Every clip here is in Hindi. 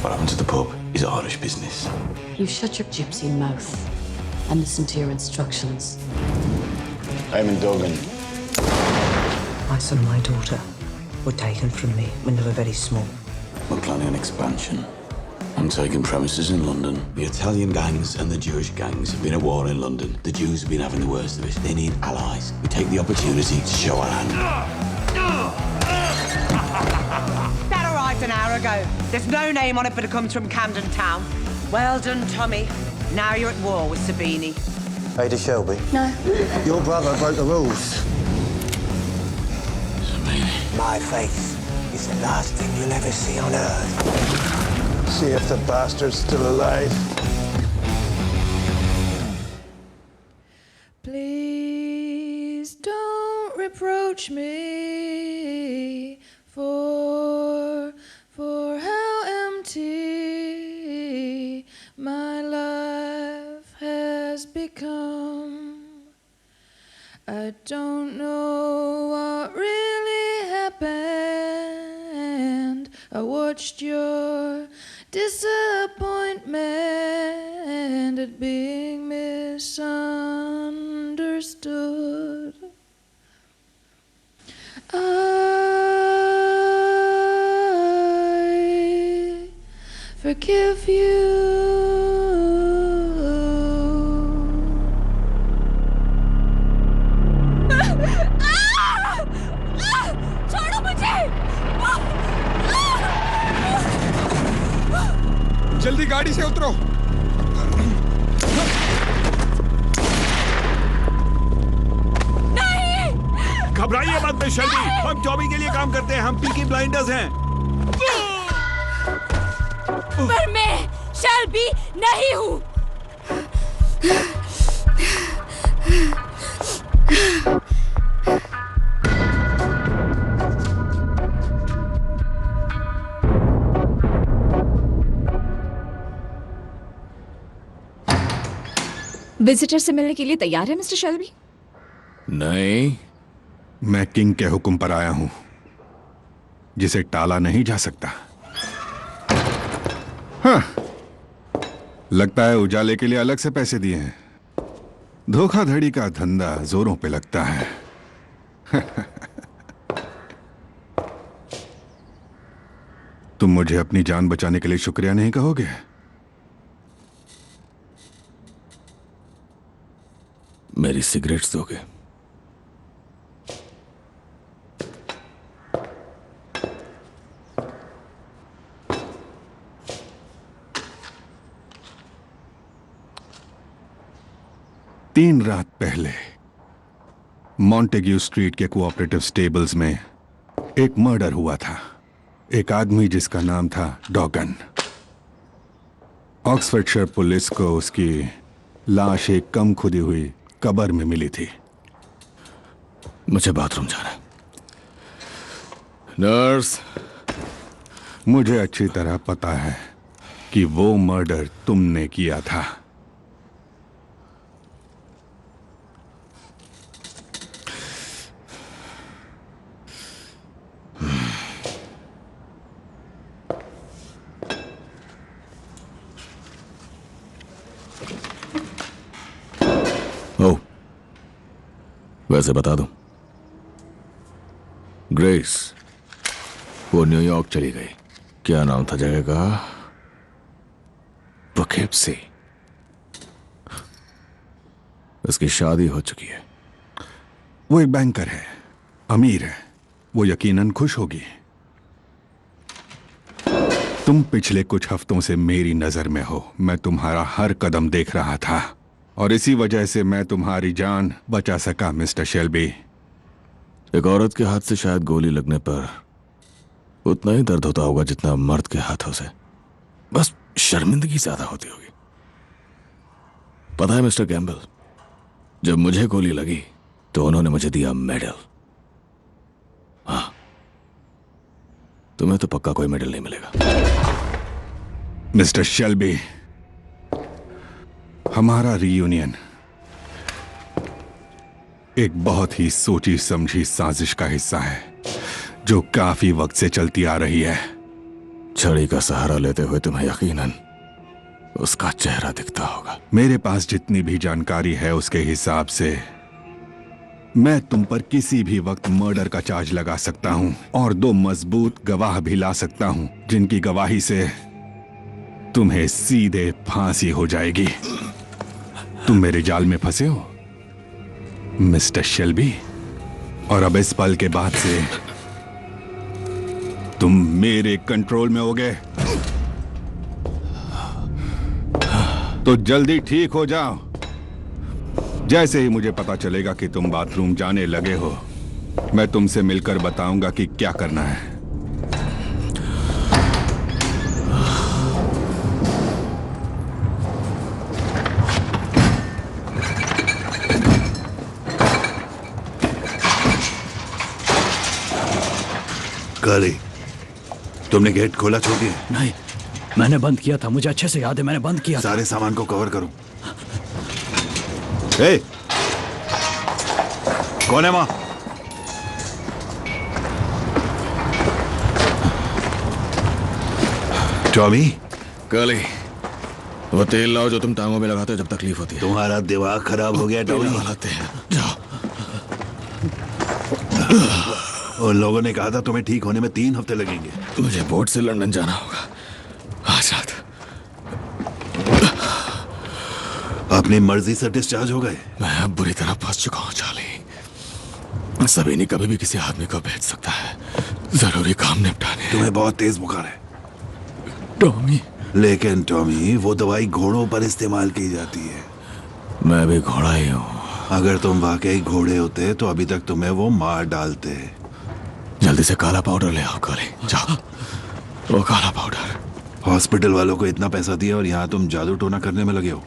What happened to the pub is Irish business. You shut your gypsy mouth and listen to your instructions. Eamon Duggan. My son and my daughter were taken from me when they were very small. We're planning an expansion. I'm taking premises in London. The Italian gangs and the Jewish gangs have been at war in London. The Jews have been having the worst of it. They need allies. We take the opportunity to show our hand. That arrived an hour ago. There's no name on it, but it comes from Camden Town. Well done, Tommy. Now you're at war with Sabini. Ada Shelby? No. Your brother broke the rules. Sabini. My faith is the last thing you'll ever see on Earth. See if the bastard's still alive. Please don't reproach me for how empty my life has become. I don't know what really happened. I watched your disappointment at being misunderstood. I forgive you. छोड़ो मुझे! जल्दी गाड़ी से उतरो। घबराइए मत मिस शेल्बी, हम टॉमी के लिए काम करते हैं, हम पीकी ब्लाइंडर्स हैं। पर मैं शेल्बी नहीं हूँ। विजिटर से मिलने के लिए तैयार है मिस्टर शेल्बी? नहीं, मैं किंग के हुक्म पर आया हूं, जिसे टाला नहीं जा सकता। हाँ, लगता है उजाले के लिए अलग से पैसे दिए हैं। धोखाधड़ी का धंधा जोरों पे लगता है। तुम मुझे अपनी जान बचाने के लिए शुक्रिया नहीं कहोगे? मेरी सिगरेट्स दोगे? तीन रात पहले मॉन्टेग्यू स्ट्रीट के कोऑपरेटिव स्टेबल्स में एक मर्डर हुआ था। एक आदमी जिसका नाम था डॉगन। ऑक्सफोर्डशायर पुलिस को उसकी लाश एक कम खुदी हुई कब्र में मिली थी। मुझे बाथरूम जाना है। नर्स, मुझे अच्छी तरह पता है कि वो मर्डर तुमने किया था। वैसे बता दूं, ग्रेस वो न्यूयॉर्क चली गई। क्या नाम था जगह का? poughkeepsie। उसकी शादी हो चुकी है। वो एक बैंकर है, अमीर है, वो यकीनन खुश होगी। तुम पिछले कुछ हफ्तों से मेरी नजर में हो। मैं तुम्हारा हर कदम देख रहा था और इसी वजह से मैं तुम्हारी जान बचा सका मिस्टर शेल्बी। एक औरत के हाथ से शायद गोली लगने पर उतना ही दर्द होता होगा जितना मर्द के हाथों से, बस शर्मिंदगी ज्यादा होती होगी। पता है मिस्टर कैम्बल, जब मुझे गोली लगी तो उन्होंने मुझे दिया मेडल। हाँ, तुम्हें तो पक्का कोई मेडल नहीं मिलेगा। मिस्टर शेल्बी, हमारा रीयूनियन एक बहुत ही सोची समझी साजिश का हिस्सा है जो काफी वक्त से चलती आ रही है। छड़ी का सहारा लेते हुए तुम्हें यकीनन उसका चेहरा दिखता होगा। मेरे पास जितनी भी जानकारी है उसके हिसाब से मैं तुम पर किसी भी वक्त मर्डर का चार्ज लगा सकता हूं और 2 मजबूत गवाह भी ला सकता हूं जिनकी गवाही से तुम्हें सीधे फांसी हो जाएगी। तुम मेरे जाल में फंसे हो मिस्टर शेल्बी, और अब इस पल के बाद से तुम मेरे कंट्रोल में होगे। तो जल्दी ठीक हो जाओ। जैसे ही मुझे पता चलेगा कि तुम बाथरूम जाने लगे हो, मैं तुमसे मिलकर बताऊंगा कि क्या करना है। काली, तुमने गेट खोला छोड़ दिया? नहीं, मैंने बंद किया था। मुझे अच्छे से याद है, मैंने बंद किया था। सारे सामान को कवर करो। ए, कौन है वहां? टॉमी, काली, वो तेल लाओ जो तुम टांगों में लगाते हो जब तकलीफ होती है। तुम्हारा दिमाग खराब हो गया टॉमी। जाओ। उन लोगों ने कहा था तुम्हें ठीक होने में 3 हफ्ते लगेंगे। मुझे बोट से लंदन जाना होगा आज रात। अपनी मर्जी से डिस्चार्ज हो गए? मैं अब बुरी तरह फंस चुका हूँ चार्ली। सभी नहीं कभी भी किसी आदमी को भेज सकता है जरूरी काम निपटाने। तुम्हें बहुत तेज बुखार है टॉमी। लेकिन टॉमी, वो दवाई घोड़ों पर इस्तेमाल की जाती है। मैं भी घोड़ा ही हूँ। अगर तुम वाकई घोड़े होते तो अभी तक तुम्हें वो मार डालते। जल्दी से काला पाउडर ले आओ काली, जाओ। वो काला पाउडर। हॉस्पिटल वालों को इतना पैसा दिया और यहाँ तुम जादू टोना करने में लगे हो।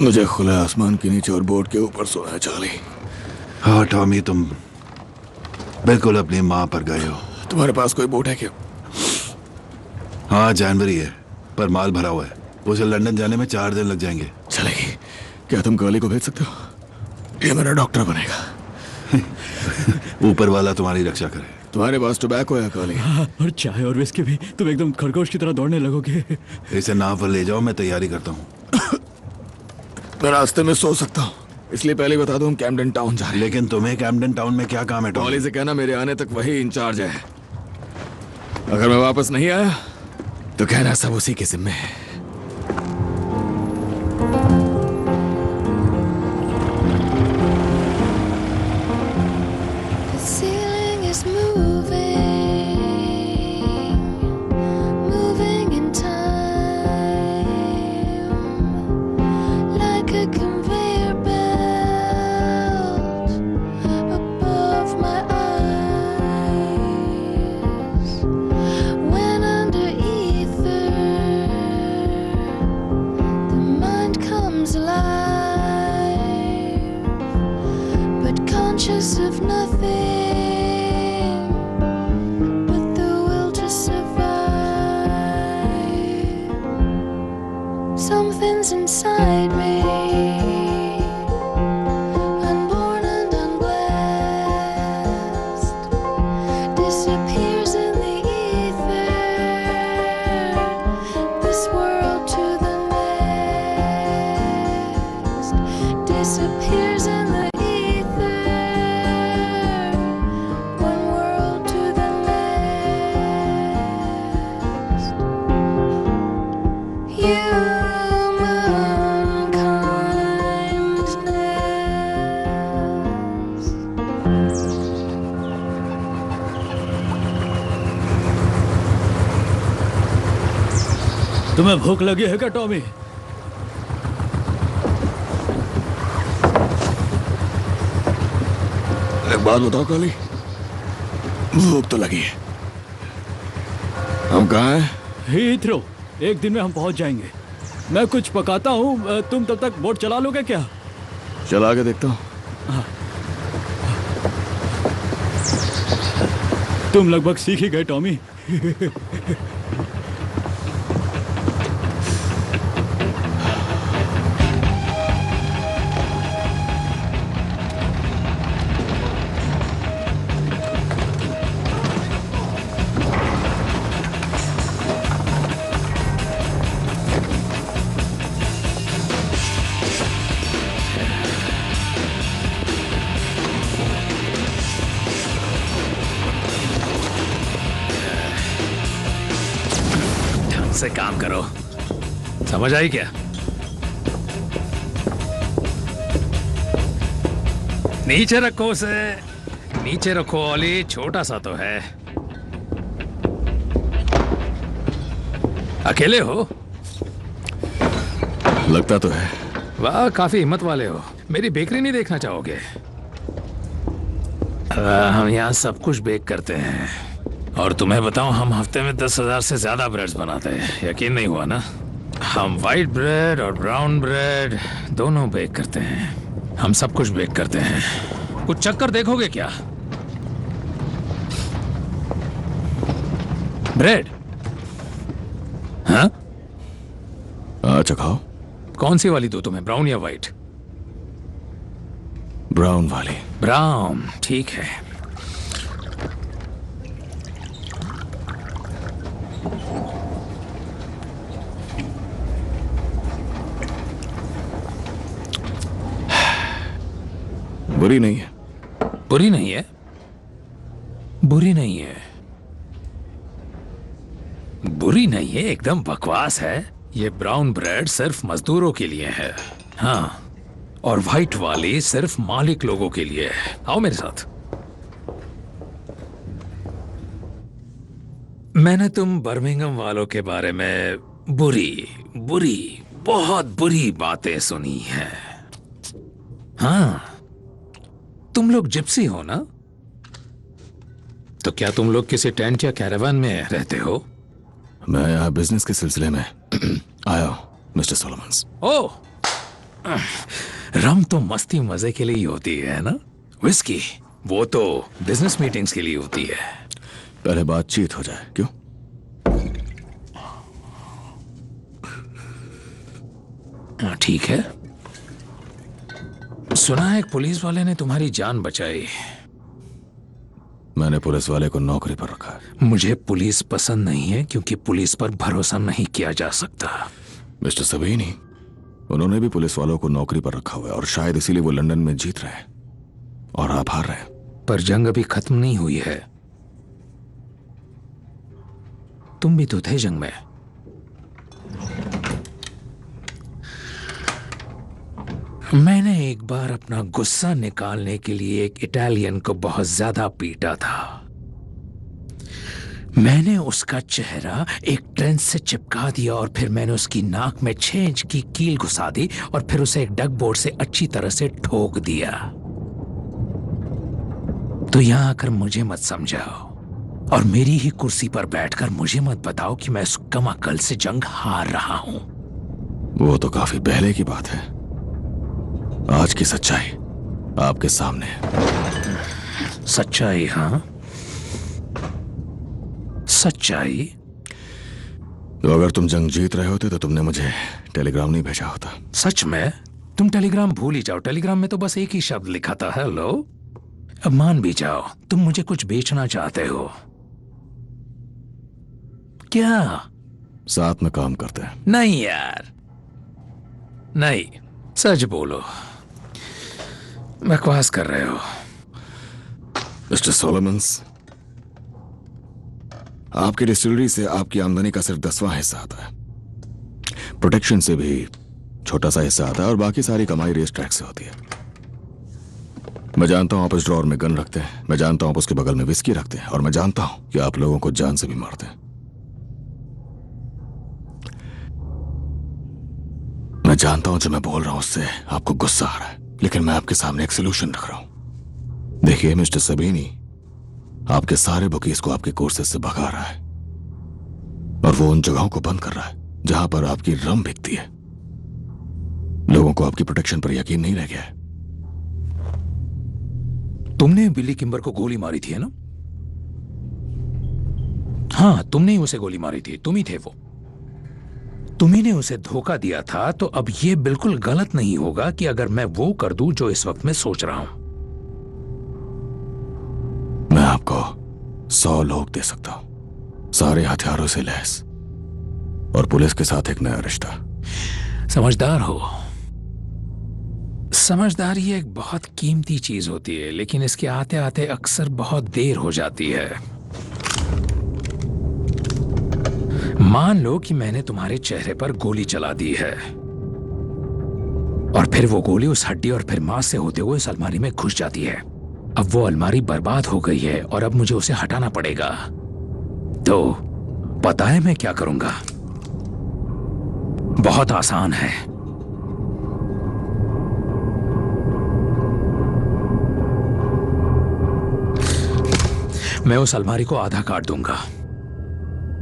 मुझे खुले आसमान के नीचे और बोट के ऊपर सोना है चार्ली। हाँ टॉमी, तुम बिल्कुल अपनी माँ पर गए हो। तुम्हारे पास कोई बोट है क्या? हाँ, जानवरी है, पर माल भरा हुआ है। उसे लंदन जाने में 4 दिन लग जाएंगे। चलेगी। क्या तुम काली को भेज सकते हो? ये मेरा डॉक्टर बनेगा। ऊपर वाला तुम्हारी रक्षा करे। तुम्हारे पास टोबैको है काली? और चाय और विस्की भी। तुम एकदम खरगोश की तरह दौड़ने लगोगे। इसे नाव पर ले जाओ, मैं तैयारी करता हूँ। मैं रास्ते में सो सकता हूँ, इसलिए पहले बता दूं हम कैम्पडन टाउन जा रहे हैं। लेकिन तुम्हें कैम्पडन टाउन में क्या काम है टॉमी? काली से कहना मेरे आने तक वही इंचार्ज है। अगर मैं वापस नहीं आया तो कहना सब उसी के जिम्मे है। तुम्हें भूख लगी है क्या टॉमी? एक बात बताओ काली, भूख तो लगी है। हम कहाँ हैं? हीथ्रो। एक दिन में हम पहुंच जाएंगे। मैं कुछ पकाता हूँ, तुम तब तक बोट चला लोगे क्या? चला के देखता हूँ। हाँ। तुम लगभग सीख ही गए टॉमी। से काम करो, समझ आई क्या? नीचे रखो उसे, नीचे रखो ओली, छोटा सा तो है। अकेले हो? लगता तो है। वाह, काफी हिम्मत वाले हो। मेरी बेकरी नहीं देखना चाहोगे? हम यहाँ सब कुछ बेक करते हैं, और तुम्हें बताऊं, हम हफ्ते में 10,000 से ज्यादा ब्रेड्स बनाते हैं। यकीन नहीं हुआ ना? हम वाइट ब्रेड और ब्राउन ब्रेड दोनों बेक करते हैं। हम सब कुछ बेक करते हैं। कुछ चक्कर देखोगे क्या? ब्रेड? हाँ, अच्छा खाओ। कौन सी वाली दो तुम्हें, ब्राउन या वाइट? ब्राउन वाली। ब्राउन, ठीक है। बुरी नहीं है। बुरी नहीं है? बुरी नहीं है, बुरी नहीं है, एकदम बकवास है। ये ब्राउन ब्रेड सिर्फ मजदूरों के लिए है, हाँ, और व्हाइट वाली सिर्फ मालिक लोगों के लिए है। आओ मेरे साथ। मैंने तुम बर्मिंघम वालों के बारे में बहुत बुरी बातें सुनी है। हाँ, तुम लोग जिप्सी हो ना? तो क्या तुम लोग किसी टेंट या कैरावान में रहते हो? मैं यहाँ बिजनेस के सिलसिले में आया हूँ, मिस्टर सोलोमन्स। ओह, रम तो मस्ती मजे के लिए ही होती है ना? विस्की वो तो बिजनेस मीटिंग्स के लिए होती है। पहले बातचीत हो जाए, क्यों? ठीक है। सुना है एक पुलिस वाले ने तुम्हारी जान बचाई। मैंने पुलिस वाले को नौकरी पर रखा है। मुझे पुलिस पसंद नहीं है, क्योंकि पुलिस पर भरोसा नहीं किया जा सकता। मिस्टर सबीनी, उन्होंने भी पुलिस वालों को नौकरी पर रखा हुआ है, और शायद इसीलिए वो लंदन में जीत रहे हैं और आप हार रहे हैं। पर जंग अभी खत्म नहीं हुई है। तुम भी तो थे जंग में। मैंने एक बार अपना गुस्सा निकालने के लिए एक इटालियन को बहुत ज्यादा पीटा था। मैंने उसका चेहरा एक ट्रेन से चिपका दिया, और फिर मैंने उसकी नाक में 6 इंच की कील घुसा दी, और फिर उसे एक डग बोर्ड से अच्छी तरह से ठोक दिया। तो यहां आकर मुझे मत समझाओ, और मेरी ही कुर्सी पर बैठकर मुझे मत बताओ कि मैं उस कमाकल से जंग हार रहा हूं। वो तो काफी पहले की बात है। आज की सच्चाई आपके सामने है। सच्चाई? हाँ, सच्चाई। तो अगर तुम जंग जीत रहे होते तो तुमने मुझे टेलीग्राम नहीं भेजा होता। सच में? तुम टेलीग्राम भूल ही जाओ। टेलीग्राम में तो बस एक ही शब्द लिखा था, हेलो। अब मान भी जाओ तुम मुझे कुछ बेचना चाहते हो। क्या? साथ में काम करते हैं। नहीं यार, नहीं, सच बोलो। बकवास कर रहे हो। मिस्टर सोलोमन्स, आपकी डिस्टिलरी से आपकी आमदनी का सिर्फ 10वां हिस्सा आता है। प्रोटेक्शन से भी छोटा सा हिस्सा आता है, और बाकी सारी कमाई रेस ट्रैक से होती है। मैं जानता हूं आप उस ड्रॉर में गन रखते हैं, मैं जानता हूं आप उसके बगल में विस्की रखते हैं, और मैं जानता हूं कि आप लोगों को जान से भी मारते हैं। मैं जानता हूं जो मैं बोल रहा हूं उससे आपको गुस्सा आ रहा है, लेकिन मैं आपके सामने एक सोल्यूशन रख रहा हूं। देखिए मिस्टर सबीनी, आपके सारे बुकीज को आपके कोर्सेज से भगा रहा है, और वो उन जगहों को बंद कर रहा है जहां पर आपकी रम बिकती है। लोगों को आपकी प्रोटेक्शन पर यकीन नहीं रह गया है। तुमने बिली किम्बर को गोली मारी थी, है ना? हाँ, तुमने ही उसे गोली मारी थी, तुम ही थे वो। तुम्ही ने उसे धोखा दिया था, तो अब यह बिल्कुल गलत नहीं होगा कि अगर मैं वो कर दूं जो इस वक्त मैं सोच रहा हूं। मैं आपको 100 लोग दे सकता हूं, सारे हथियारों से लैस, और पुलिस के साथ एक नया रिश्ता। समझदार हो। समझदारी एक बहुत कीमती चीज होती है, लेकिन इसके आते आते अक्सर बहुत देर हो जाती है। मान लो कि मैंने तुम्हारे चेहरे पर गोली चला दी है और फिर वो गोली उस हड्डी और फिर मांस से होते हुए उस अलमारी में घुस जाती है। अब वो अलमारी बर्बाद हो गई है और अब मुझे उसे हटाना पड़ेगा। तो पता है मैं क्या करूंगा? बहुत आसान है। मैं उस अलमारी को आधा काट दूंगा।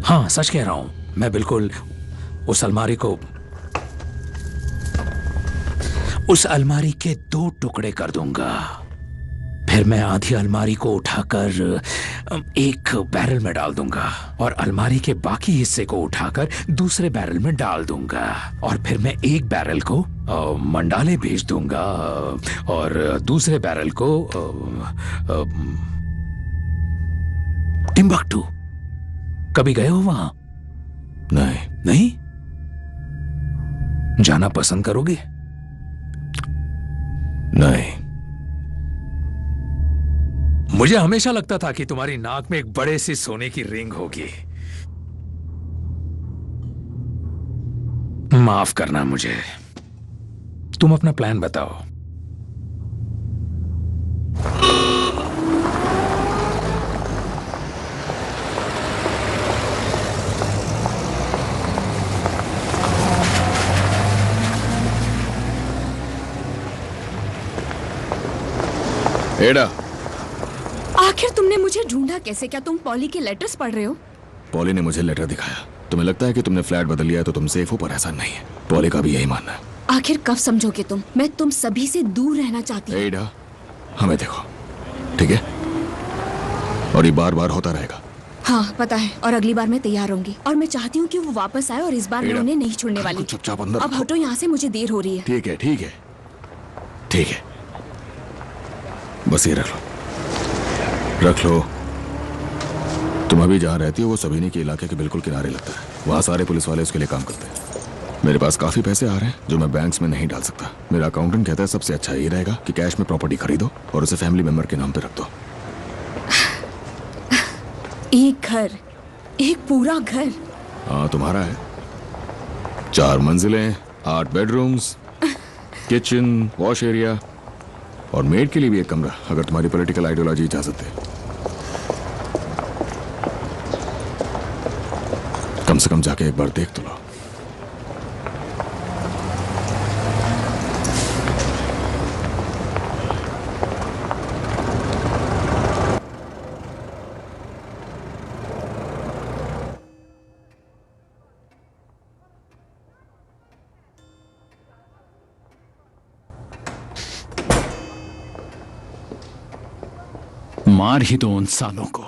हाँ, सच कह रहा हूं। मैं बिल्कुल उस अलमारी के 2 टुकड़े कर दूंगा। फिर मैं आधी अलमारी को उठाकर एक बैरल में डाल दूंगा और अलमारी के बाकी हिस्से को उठाकर दूसरे बैरल में डाल दूंगा और फिर मैं एक बैरल को मंडाले भेज दूंगा और दूसरे बैरल को टिम्बक्टू। कभी गए हो वहां? नहीं? जाना पसंद करोगे? नहीं। मुझे हमेशा लगता था कि तुम्हारी नाक में एक बड़े सी सोने की रिंग होगी। माफ करना मुझे। तुम अपना प्लान बताओ। एडा, आखिर तुमने मुझे ढूंढा कैसे? क्या तुम पॉली के लेटर्स पढ़ रहे हो? पॉली ने मुझे लेटर दिखाया। तुम्हें लगता है कि तुमने फ्लैट बदल लिया तो तुम सेफ हो, पर ऐसा नहीं है। पॉली का भी यही मानना है। आखिर कब समझोगे तुम? मैं तुम सभी से दूर रहना चाहती हूँ। एडा, हमें देखो, ठीक है? और ये बार बार होता रहेगा। हाँ पता है, और अगली बार मैं तैयार होंगी और मैं चाहती हूँ कि वो वापस आए और इस बार मैं उन्हें नहीं छोड़ने वाली। चुपचाप अंदर। अब हटो यहाँ से, मुझे देर हो रही है। ठीक है, ठीक है, ठीक है। बस ये रख लो। तुम अभी जहाँ रहती हो वो सबीनी के इलाके के बिल्कुल किनारे लगता है। वहाँ सारे पुलिस वाले उसके लिए काम करते हैं। मेरे पास काफी पैसे आ रहे हैं जो मैं बैंक्स में नहीं डाल सकता। मेरा अकाउंटेंट कहता है सबसे अच्छा ये रहेगा कि कैश में प्रॉपर्टी खरीदो और उसे फैमिली मेंबर के नाम पे रख दो। एक घर, एक पूरा घर। हाँ, तुम्हारा है। 4 मंजिलें, 8 बेडरूम्स, किचन, वॉश एरिया और मेड के लिए भी एक कमरा, अगर तुम्हारी पॉलिटिकल आइडियोलॉजी इजाजत दे। कम से कम जाके एक बार देख तो लो। मार ही दो उन सालों को।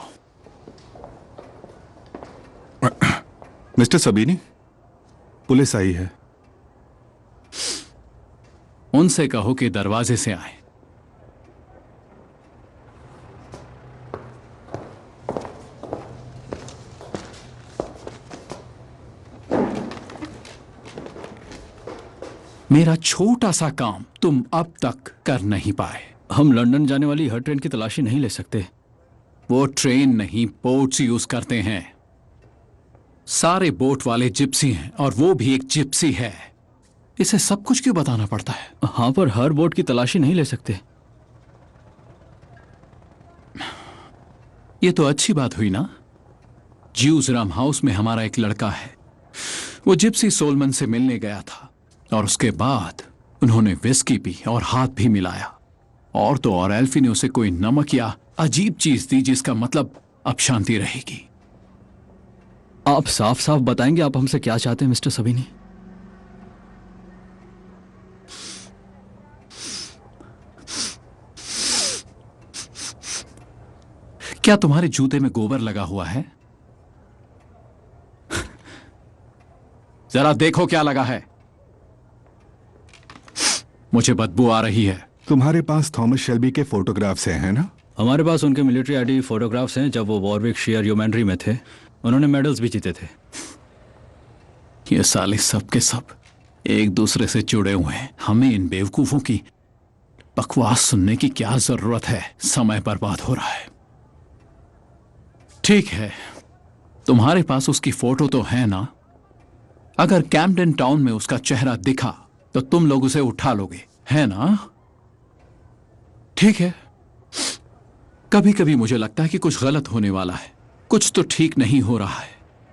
मिस्टर सबीनी, पुलिस आई है। उनसे कहो कि दरवाजे से आए। मेरा छोटा सा काम तुम अब तक कर नहीं पाए। हम लंदन जाने वाली हर ट्रेन की तलाशी नहीं ले सकते। वो ट्रेन नहीं, बोट्स यूज करते हैं। सारे बोट वाले जिप्सी हैं और वो भी एक जिप्सी है। इसे सब कुछ क्यों बताना पड़ता है? हाँ, पर हर बोट की तलाशी नहीं ले सकते। ये तो अच्छी बात हुई ना। ज्यूजराम हाउस में हमारा एक लड़का है। वो जिप्सी सोलमन से मिलने गया था और उसके बाद उन्होंने विस्की पी और हाथ भी मिलाया। और तो और एल्फी ने उसे कोई नमक या अजीब चीज दी जिसका मतलब अब शांति रहेगी। आप साफ साफ बताएंगे आप हमसे क्या चाहते हैं मिस्टर सबीनी? क्या तुम्हारे जूते में गोबर लगा हुआ है? जरा देखो क्या लगा है। मुझे बदबू आ रही है। तुम्हारे पास थॉमस शेल्बी के फोटोग्राफ्स हैं ना? हमारे पास उनके मिलिट्री आईडी फोटोग्राफ्स हैं जब वो वॉरविकशायर यूमेंट्री में थे। उन्होंने मेडल्स भी जीते थे। ये साले सब के सब एक दूसरे से जुड़े हुए हैं। हमें इन बेवकूफों की बकवास सुनने की क्या जरूरत है? समय बर्बाद हो रहा है। ठीक है, तुम्हारे पास उसकी फोटो तो है ना? अगर कैम्पटन टाउन में उसका चेहरा दिखा तो तुम लोग उसे उठा लोगे, है ना? ठीक है। कभी कभी मुझे लगता है कि कुछ गलत होने वाला है, कुछ तो ठीक नहीं हो रहा है।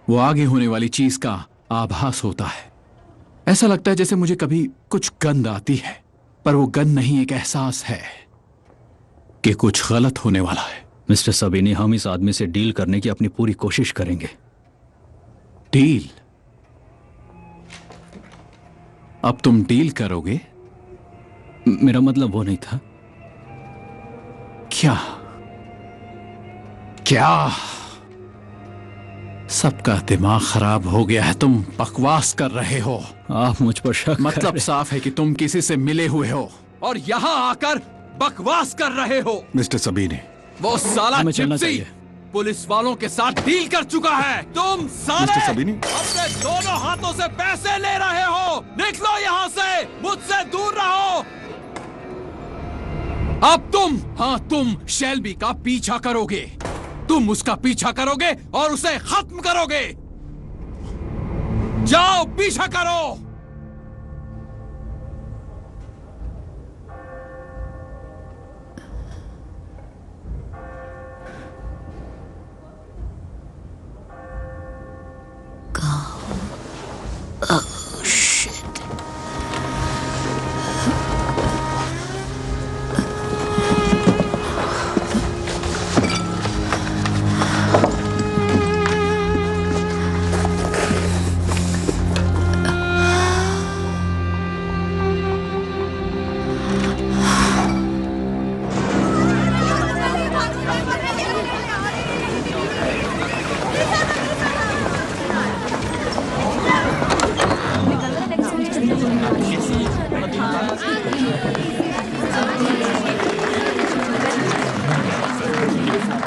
वो आगे होने वाली चीज का आभास होता है। ऐसा लगता है जैसे मुझे कभी कुछ गंध आती है, पर वो गंध नहीं, एक एहसास है कि कुछ गलत होने वाला है। मिस्टर सबीनी, हम इस आदमी से डील करने की अपनी पूरी कोशिश करेंगे। डील? अब तुम डील करोगे? मेरा मतलब वो नहीं था। क्या? क्या? सबका दिमाग खराब हो गया है। तुम बकवास कर रहे हो। आप मुझ पर शक मतलब साफ है कि तुम किसी से मिले हुए हो और यहाँ आकर बकवास कर रहे हो। मिस्टर सबीनी, वो साला हमें चलना जिप्सी चाहिए। पुलिस वालों के साथ डील कर चुका है। तुम साले मिस्टर सबीनी? अपने दोनों हाथों से पैसे ले रहे हो। निकलो यहाँ से, मुझसे दूर रहो। अब तुम शेल्बी का पीछा करोगे। तुम उसका पीछा करोगे और उसे खत्म करोगे। जाओ, पीछा करो।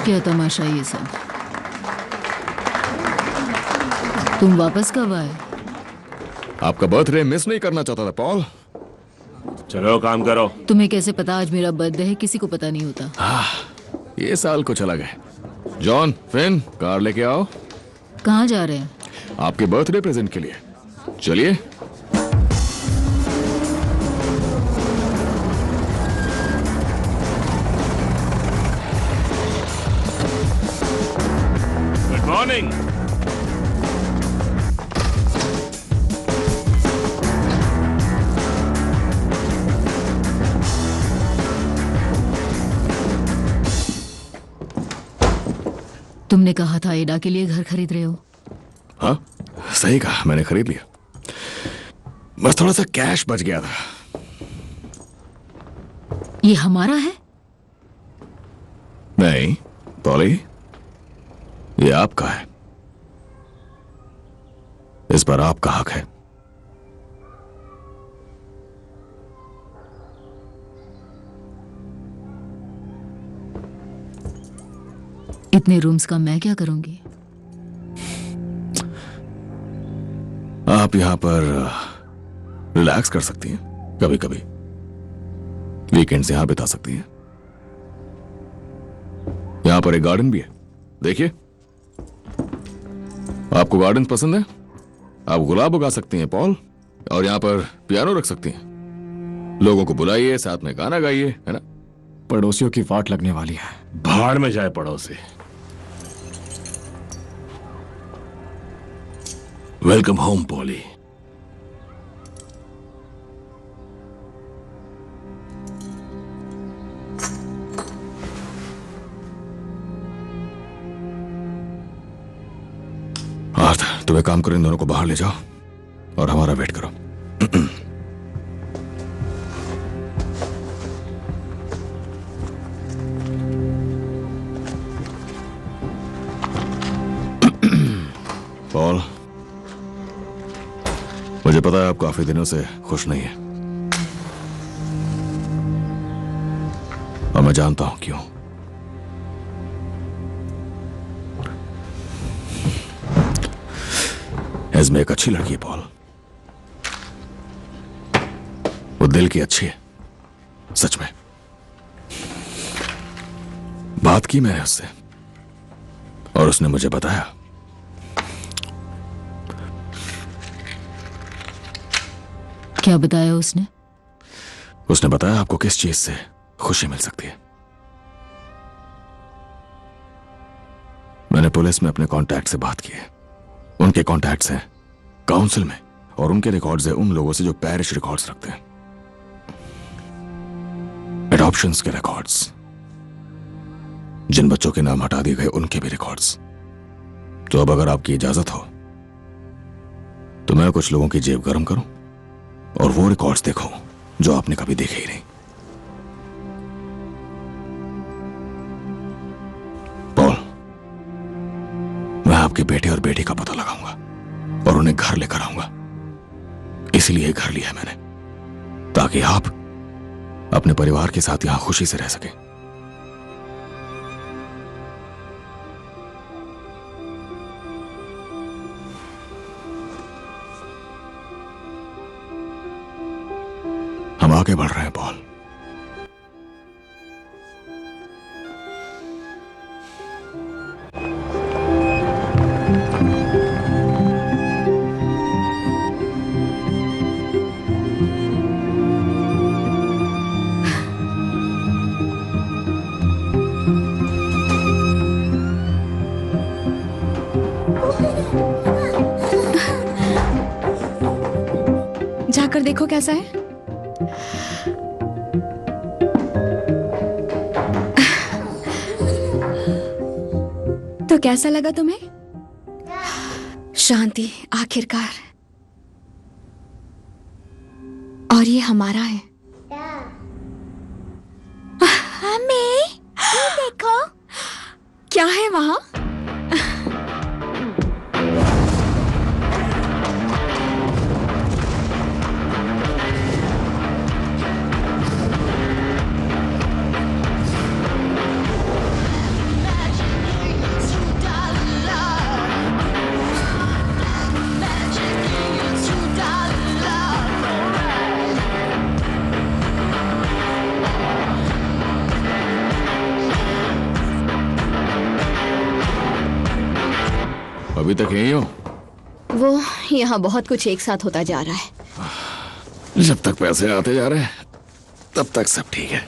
क्या तमाशा ये सब? तुम वापस कब आए? आपका बर्थडे मिस नहीं करना चाहता था पॉल। चलो काम करो। तुम्हें कैसे पता आज मेरा बर्थडे है? किसी को पता नहीं होता। ये साल कुछ अलग है। जॉन, फिन, कार लेके आओ। कहाँ जा रहे हैं? आपके बर्थडे प्रेजेंट के लिए। चलिए। Good morning. तुमने कहा था एडा के लिए घर खरीद रहे हो। हाँ, सही कहा, मैंने खरीद लिया। बस थोड़ा सा कैश बच गया था। ये हमारा है? नहीं पॉली, ये आपका है। इस पर आपका हक है। इतने रूम्स का मैं क्या करूंगी? आप यहां पर रिलैक्स कर सकती हैं, कभी कभी वीकेंड्स यहां बिता सकती हैं। यहां पर एक गार्डन भी है, देखिए। आपको गार्डन पसंद है? आप गुलाब उगा सकती हैं पॉल, और यहां पर पियानो रख सकती हैं। लोगों को बुलाइए, साथ में गाना गाइए, है ना? पड़ोसियों की वाट लगने वाली है। भाड़ में जाए पड़ोसी। Welcome home poly. आर्थ, तुम्हें काम करो, इन दोनों को बाहर ले जाओ और हमारा वेट करो। पॉल, मुझे पता है आप काफी दिनों से खुश नहीं है, और मैं जानता हूं क्यों। एस्मे एक अच्छी लड़की है पॉल। वो दिल की अच्छी है, सच में। बात की मैंने उससे, और उसने मुझे बताया क्या बताया उसने? उसने बताया आपको किस चीज से खुशी मिल सकती है। मैंने पुलिस में अपने कॉन्टैक्ट से बात की है। उनके कॉन्टैक्ट्स हैं काउंसिल में, और उनके रिकॉर्ड्स हैं उन लोगों से जो पैरिश रिकॉर्ड्स रखते हैं, एडॉप्शंस के रिकॉर्ड्स, जिन बच्चों के नाम हटा दिए गए उनके भी रिकॉर्ड्स। तो अब अगर आपकी इजाजत हो तो मैं कुछ लोगों की जेब गर्म करूं और वो रिकॉर्ड्स देखूं जो आपने कभी देखे ही नहीं। पॉल, मैं आपके बेटे और बेटी का पता लगाऊंगा और उन्हें घर लेकर आऊंगा। इसलिए घर लिया है मैंने, ताकि आप अपने परिवार के साथ यहां खुशी से रह सकें। हम आगे बढ़ रहे हैं पॉल। जाकर देखो कैसा है। तो कैसा लगा तुम्हें? शांति आखिरकार। और ये हमारा है। मम्मी, ये देखो। क्या है वहां? अभी तक यही हो? वो यहाँ बहुत कुछ एक साथ होता जा रहा है। जब तक पैसे आते जा रहे हैं तब तक सब ठीक है।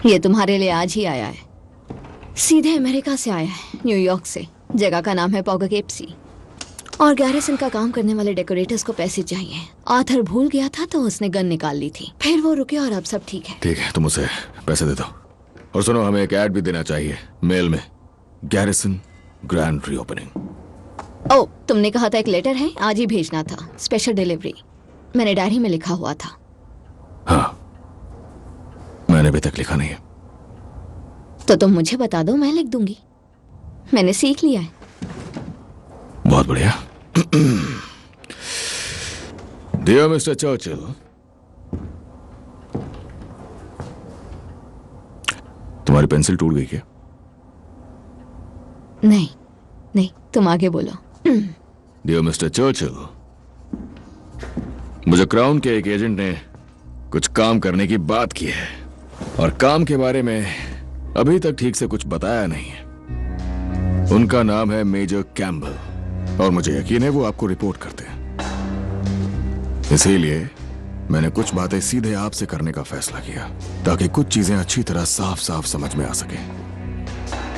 ये तुम्हारे लिए आज ही आया है। सीधे अमेरिका से आया है, न्यूयॉर्क से। जगह का नाम है पॉगाकेप्सी। और गैरिसन का काम करने वाले डेकोरेटर्स को पैसे चाहिए। आर्थर भूल गया था तो उसने गन निकाल ली थी। फिर वो रुके और अब सब ठीक है। ठीक है, तुम उसे पैसे दे दो। और सुनो, हमें एक ऐड भी देना चाहिए मेल में। Garrison grand reopening. ओ, तुमने कहा था एक लेटर है, आज ही भेजना था। Special delivery. मैंने डायरी में लिखा हुआ था। हाँ, मैंने अभी तक लिखा नहीं है। तो तुम मुझे बता दो, मैं लिख दूंगी। मैंने सीख लिया है। बहुत बढ़िया। डियर मिस्टर चर्चिल, तुम्हारी पेंसिल टूट गई क्या? नहीं नहीं, तुम आगे बोलो। डियर मिस्टर चर्चिल, मुझे क्राउन के एक एजेंट ने कुछ काम करने की बात की है, और काम के बारे में अभी तक ठीक से कुछ बताया नहीं है। उनका नाम है मेजर कैम्बल, और मुझे यकीन है वो आपको रिपोर्ट करते हैं। इसीलिए मैंने कुछ बातें सीधे आपसे करने का फैसला किया, ताकि कुछ चीजें अच्छी तरह साफ साफ समझ में आ सके।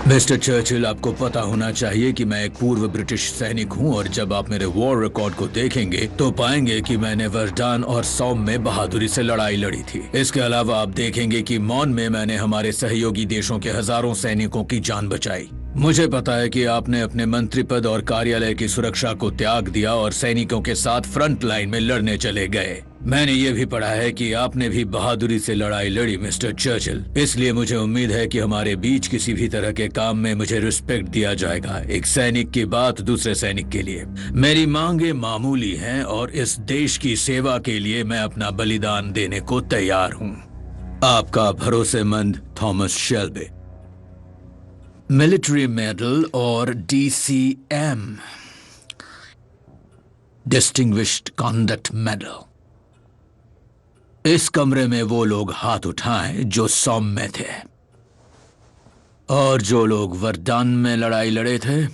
मिस्टर चर्चिल, आपको पता होना चाहिए कि मैं एक पूर्व ब्रिटिश सैनिक हूं, और जब आप मेरे वॉर रिकॉर्ड को देखेंगे तो पाएंगे कि मैंने वर्डान और सौम में बहादुरी से लड़ाई लड़ी थी। इसके अलावा आप देखेंगे कि मॉन में मैंने हमारे सहयोगी देशों के हजारों सैनिकों की जान बचाई। मुझे पता है कि आपने अपने मंत्री पद और कार्यालय की सुरक्षा को त्याग दिया और सैनिकों के साथ फ्रंट लाइन में लड़ने चले गए। मैंने ये भी पढ़ा है कि आपने भी बहादुरी से लड़ाई लड़ी मिस्टर चर्चिल। इसलिए मुझे उम्मीद है कि हमारे बीच किसी भी तरह के काम में मुझे रिस्पेक्ट दिया जाएगा। एक सैनिक की बात दूसरे सैनिक के लिए। मेरी मांगे मामूली हैं, और इस देश की सेवा के लिए मैं अपना बलिदान देने को तैयार हूँ। आपका भरोसेमंद थॉमस शेल्बी। मिलिट्री मेडल और DCM, डिस्टिंग्विश्ड कॉन्डक्ट मेडल। इस कमरे में वो लोग हाथ उठाएं जो सौम में थे, और जो लोग वर्डान में लड़ाई लड़े थे।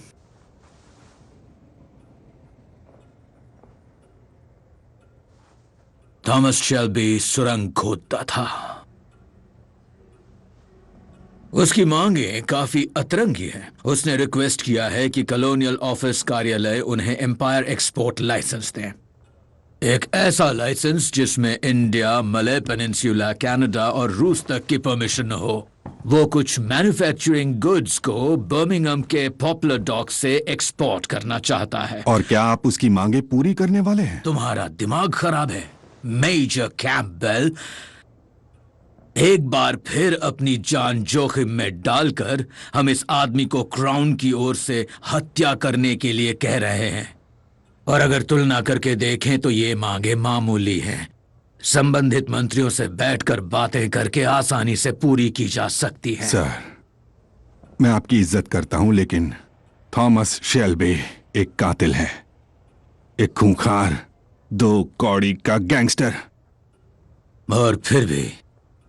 थॉमस शेल्बी सुरंग खोदता था। उसकी मांगें काफी अतरंगी हैं। उसने रिक्वेस्ट किया है कि कॉलोनियल ऑफिस कार्यालय उन्हें एम्पायर एक्सपोर्ट लाइसेंस दें, एक ऐसा लाइसेंस जिसमें इंडिया, मलय पेनिनसुला, कनाडा और रूस तक की परमिशन हो। वो कुछ मैन्युफैक्चरिंग गुड्स को बर्मिंघम के पॉपुलर डॉक से एक्सपोर्ट करना चाहता है। और क्या आप उसकी मांगे पूरी करने वाले हैं? तुम्हारा दिमाग खराब है मेजर कैंपबेल। एक बार फिर अपनी जान जोखिम में डालकर हम इस आदमी को क्राउन की ओर से हत्या करने के लिए कह रहे हैं। और अगर तुलना करके देखें तो ये मांगे मामूली हैं, संबंधित मंत्रियों से बैठकर बातें करके आसानी से पूरी की जा सकती हैं। सर, मैं आपकी इज्जत करता हूं, लेकिन थॉमस शेल्बी एक कातिल है, एक खूंखार, 2 कौड़ी का गैंगस्टर। और फिर भी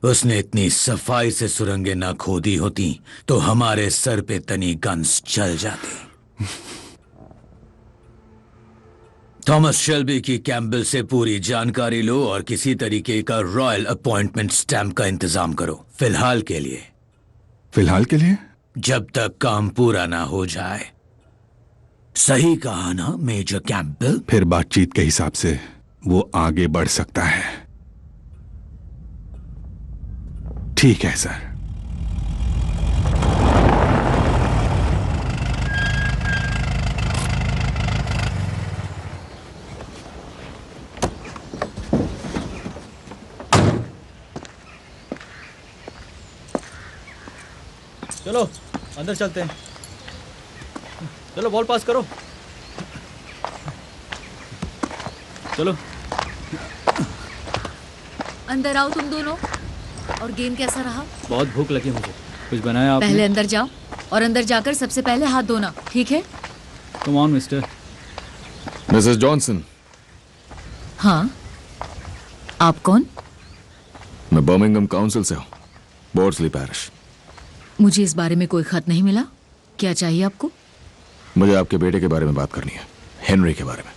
उसने इतनी सफाई से सुरंगें ना खोदी होती तो हमारे सर पे तनी गन्स चल जाती। थॉमस शेल्बी की कैंपबेल से पूरी जानकारी लो और किसी तरीके का रॉयल अपॉइंटमेंट स्टैंप का इंतजाम करो। फिलहाल के लिए। फिलहाल के लिए? जब तक काम पूरा ना हो जाए। सही कहा ना मेजर कैंपबेल? फिर बातचीत के हिसाब से वो आगे बढ़ सकता है। ठीक है सर। चलो अंदर चलते हैं। चलो बॉल पास करो। चलो अंदर आओ तुम दोनों। और गेम कैसा रहा? बहुत भूख लगी मुझे, कुछ बनाया आपने? पहले अंदर जाओ और अंदर जाकर सबसे पहले हाथ धोना, ठीक है? Come on mister. Mrs Johnson. हाँ, आप कौन? मैं बर्मिंघम काउंसिल से हूँ, बोर्ड्सली पैरिश। मुझे इस बारे में कोई खत नहीं मिला। क्या चाहिए आपको? मुझे आपके बेटे के बारे में बात करनी है, हेनरी के बारे में।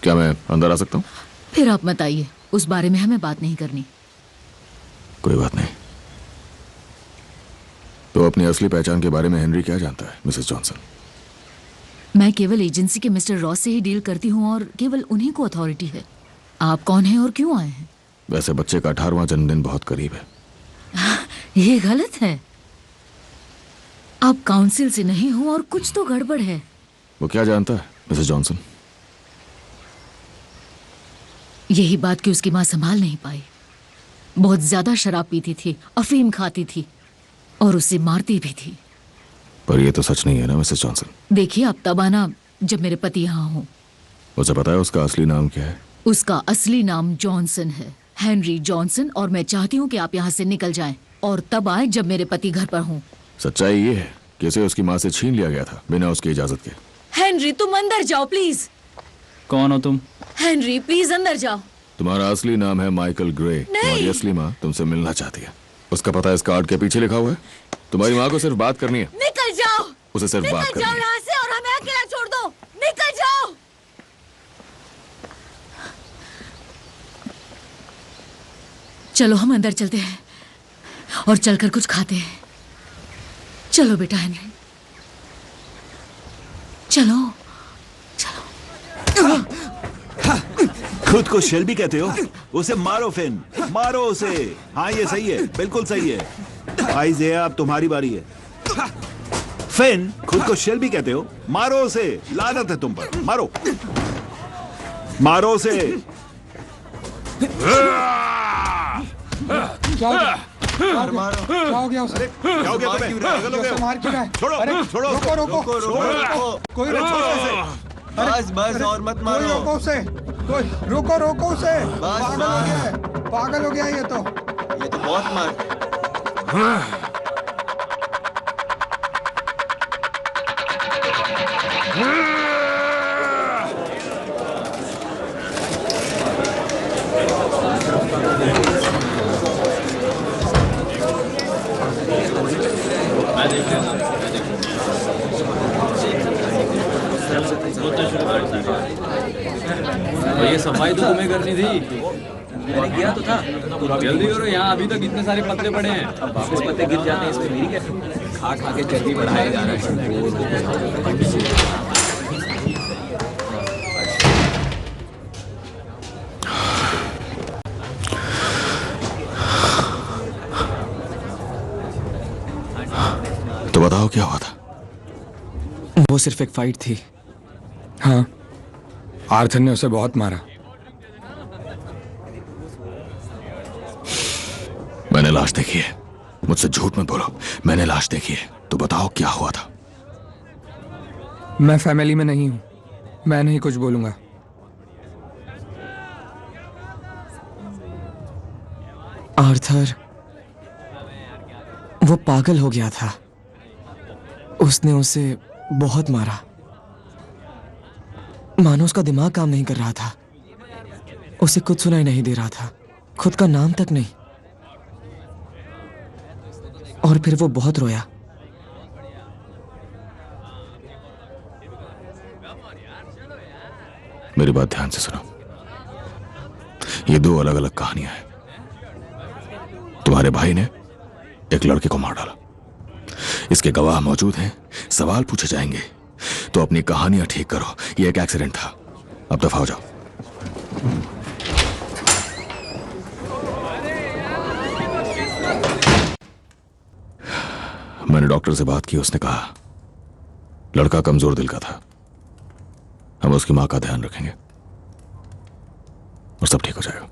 क्या मैं अंदर आ सकता हूँ? फिर आप मत आइए, उस बारे में हमें बात नहीं करनी। कोई बात नहीं। तो अपनी असली पहचान के बारे में हेनरी क्या जानता है, मिसेस जॉनसन? मैं केवल एजेंसी के मिस्टर रॉस से ही डील करती हूँ और केवल उन्हीं को अथॉरिटी है। आप कौन हैं और क्यों आए हैं? वैसे बच्चे का 18वां जन्मदिन बहुत करीब है। ये गलत है। आप काउंसिल से नहीं हो और कुछ तो गड़बड़ है। वो क्या जानता है मिसेस जॉनसन? यही बात कि उसकी माँ संभाल नहीं पाई। बहुत ज्यादा शराब पीती थी, अफीम खाती थी और उसे मारती भी थी। पर ये तो सच नहीं है ना मिसेस जॉनसन? देखिए, आप तब आना जब मेरे पति यहाँ हो। उसे पता है उसका असली नाम क्या है? उसका असली नाम जॉनसन है, हेनरी जॉनसन। और मैं चाहती हूँ कि आप यहाँ से निकल जाएं और तब आए जब मेरे पति घर पर हों। सच्चाई ये है कि उसे उसकी माँ से छीन लिया गया था बिना उसकी इजाजत के। हेनरी, तुम अंदर जाओ प्लीज। कौन हो तुम? हेनरी प्लीज अंदर जाओ। तुम्हारा असली नाम है माइकल ग्रे। तुम्हारी असली माँ तुमसे मिलना चाहती है। उसका पता इस कार्ड के पीछे लिखा हुआ है। तुम्हारी माँ को सिर्फ बात करनी है। निकल जाओ। उसे सिर्फ बात निकल जाओ करनी है। यहाँ से और हमें अकेला छोड़ दो। निकल जाओ। चलो हम अंदर चलते हैं और चलकर कुछ खाते हैं। चलो बेटा हेनरी, चलो। खुद को शेल्बी कहते हो? उसे मारो फिन, मारो उसे। हाँ ये सही है, बिल्कुल सही है। आइज़ेया, अब तुम्हारी बारी है। फिन, खुद को शेल्बी कहते हो? मारो उसे, लानत है तुम पर। मारो मारो उसे। क्या हो गया उसे? क्या हो गया तुम्हें? पागल हो गए हो? मार क्यों रहा है? छोड़ो, अरे छोड़ो, रोको रोको छोड़ो, कोई अरे रोको छोड़ो उसे। बस बस और मत मारो। कोई रोको उसे। कोई रोको रोको उसे। पागल हो गया है, पागल हो गया है ये तो बहुत मार। ये सफाई तो तुम्हें करनी थी। मैंने किया तो था। जल्दी करो, यहाँ अभी तक इतने सारे पत्ते पड़े हैं। अब वापस पत्ते गिर जाते हैं, इसमें मेरी क्या? खा खा के चर्बी बढ़ाया जा रहा है। तो बताओ क्या हुआ था? वो सिर्फ एक फाइट थी। हाँ, आर्थर ने उसे बहुत मारा। मैंने लाश देखी है। मुझसे झूठ मत बोलो। मैंने लाश देखी है। तो बताओ क्या हुआ था? मैं फैमिली में नहीं हूं। मैं नहीं कुछ बोलूंगा। आर्थर वो पागल हो गया था। उसने उसे बहुत मारा। मानो उसका दिमाग काम नहीं कर रहा था। उसे कुछ सुनाई नहीं दे रहा था, खुद का नाम तक नहीं। और फिर वो बहुत रोया। मेरी बात ध्यान से सुनो। ये दो अलग अलग कहानियां हैं। तुम्हारे भाई ने एक लड़के को मार डाला। इसके गवाह मौजूद हैं। सवाल पूछे जाएंगे तो अपनी कहानियां ठीक करो। ये एक एक्सीडेंट था। अब दफा हो जाओ। मैंने डॉक्टर से बात की। उसने कहा लड़का कमजोर दिल का था। हम उसकी मां का ध्यान रखेंगे और सब ठीक हो जाएगा।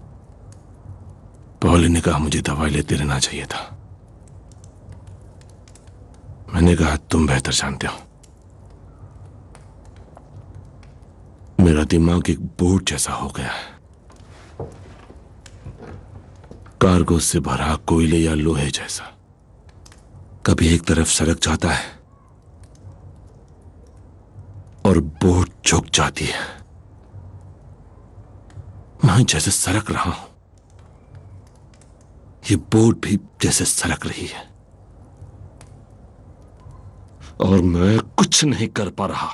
पॉली ने कहा मुझे दवाई लेते रहना चाहिए था। मैंने कहा तुम बेहतर जानते हो। मेरा दिमाग एक बोट जैसा हो गया है। कार्गो से भरा कोयले या लोहे जैसा। कभी एक तरफ सरक जाता है और बोट झुक जाती है। मैं जैसे सरक रहा हूं, ये बोट भी जैसे सरक रही है और मैं कुछ नहीं कर पा रहा।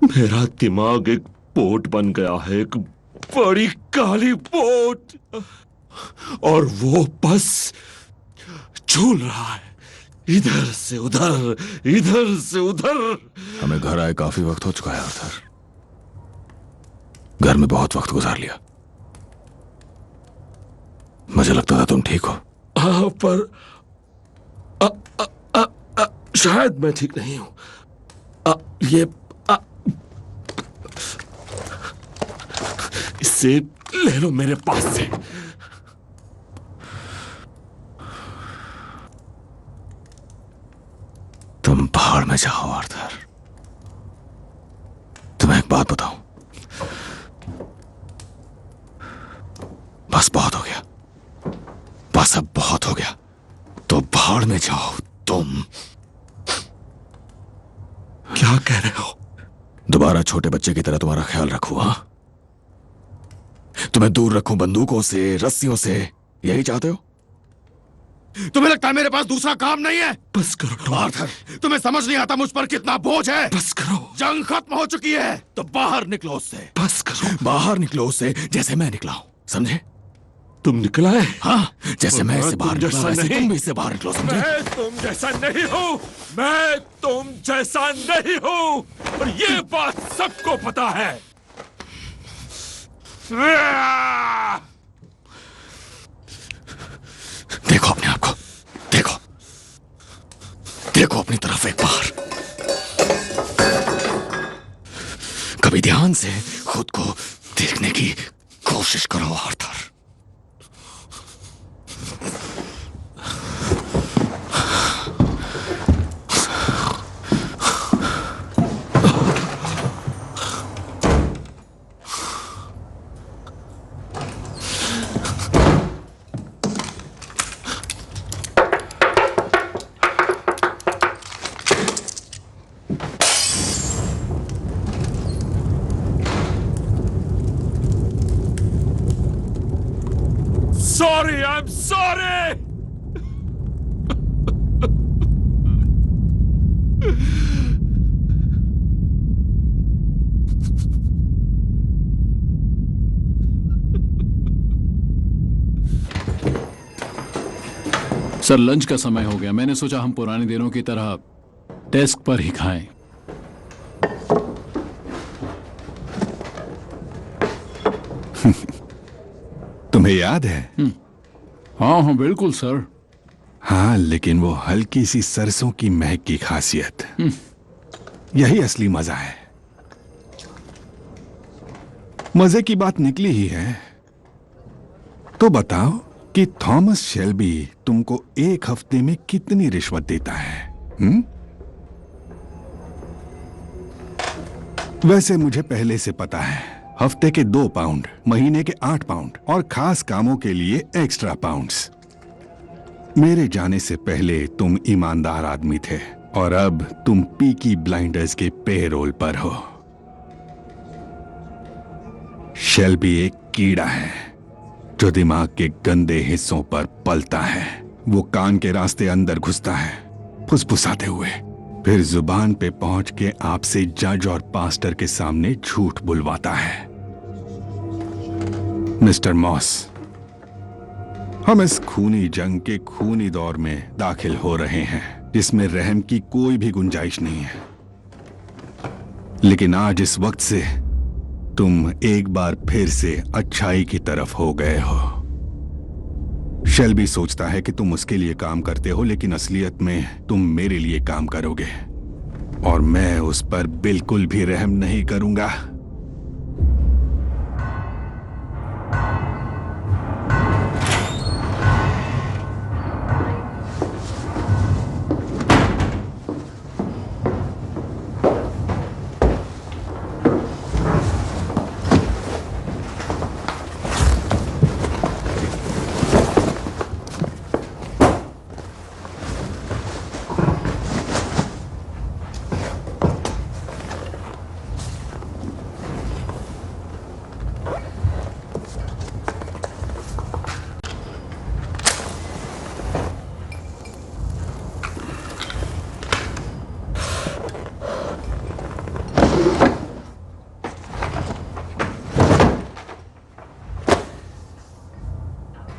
मेरा दिमाग एक बोट बन गया है, एक बड़ी काली बोट, और वो बस झूल रहा है इधर से उधर, इधर से उधर। हमें घर आए काफी वक्त हो चुका है आर्थर। घर में बहुत वक्त गुजार लिया। मुझे लगता था तुम ठीक हो। हाँ, पर शायद मैं ठीक नहीं हूं। ये इसे ले लो मेरे पास से। तुम पहाड़ में जाओ आर्थर। तुम्हें एक बात बताऊं, बस बहुत हो गया। बस अब बहुत हो गया। तो पहाड़ में जाओ। तुम क्या कह रहे हो? दोबारा छोटे बच्चे की तरह तुम्हारा ख्याल रखूं। हाँ, तुम्हें दूर रखूं बंदूकों से, रस्सियों से। यही चाहते हो? तुम्हें लगता है मेरे पास दूसरा काम नहीं है? बस करो आर्थर, तुम्हें समझ नहीं आता मुझ पर कितना बोझ है। बस करो। जंग खत्म हो चुकी है, तो बाहर निकलो उससे। बस करो। बाहर निकलो उससे, जैसे मैं निकला हूं। समझे? तुम निकला है? हाँ, जैसे मैं इससे बाहर निकला वैसे तुम भी इससे बाहर निकलो। समझे? मैं तुम जैसा नहीं हूं। मैं तुम जैसा नहीं हूं, और ये बात सबको पता है। देखो अपने आप को। देखो, देखो अपनी तरफ एक बार। कभी ध्यान से खुद को देखने की कोशिश करो Arthur. Sorry, I'm sorry! Sir lunch का समय हो गया, मैंने सोचा हम पुराने दिनों की तरह डेस्क पर ही खाएं। तुम्हें याद है? हाँ हाँ बिल्कुल सर। हाँ, लेकिन वो हल्की सी सरसों की महक की खासियत, यही असली मजा है। मजे की बात निकली ही है, तो बताओ कि थॉमस शेल्बी तुमको एक हफ्ते में कितनी रिश्वत देता है? वैसे मुझे पहले से पता है, हफ्ते के 2 पाउंड, महीने के 8 पाउंड और खास कामों के लिए एक्स्ट्रा पाउंड्स। मेरे जाने से पहले तुम ईमानदार आदमी थे और अब तुम पीकी ब्लाइंडर्स के पेरोल पर हो। शेल्बी एक कीड़ा है जो दिमाग के गंदे हिस्सों पर पलता है। वो कान के रास्ते अंदर घुसता है फुसफुसाते हुए, फिर जुबान पे पहुंच के आपसे जज और पास्टर के सामने झूठ बुलवाता है। मिस्टर मॉस, हम इस खूनी जंग के खूनी दौर में दाखिल हो रहे हैं जिसमें रहम की कोई भी गुंजाइश नहीं है। लेकिन आज इस वक्त से तुम एक बार फिर से अच्छाई की तरफ हो गए हो। शेल्बी सोचता है कि तुम उसके लिए काम करते हो, लेकिन असलियत में तुम मेरे लिए काम करोगे और मैं उस पर बिल्कुल भी रहम नहीं करूंगा।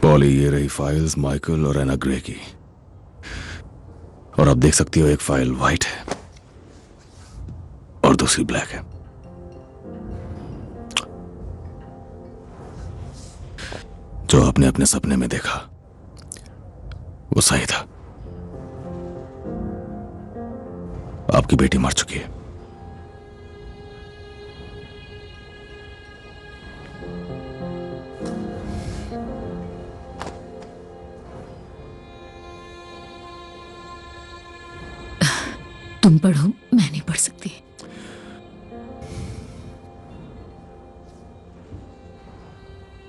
पॉली, ये रही फाइल्स माइकल और एना ग्रे की, और आप देख सकती हो एक फाइल वाइट है और दूसरी ब्लैक है। जो आपने अपने सपने में देखा वो सही था। आपकी बेटी मर चुकी है। तुम पढ़ो, मैं नहीं पढ़ सकती।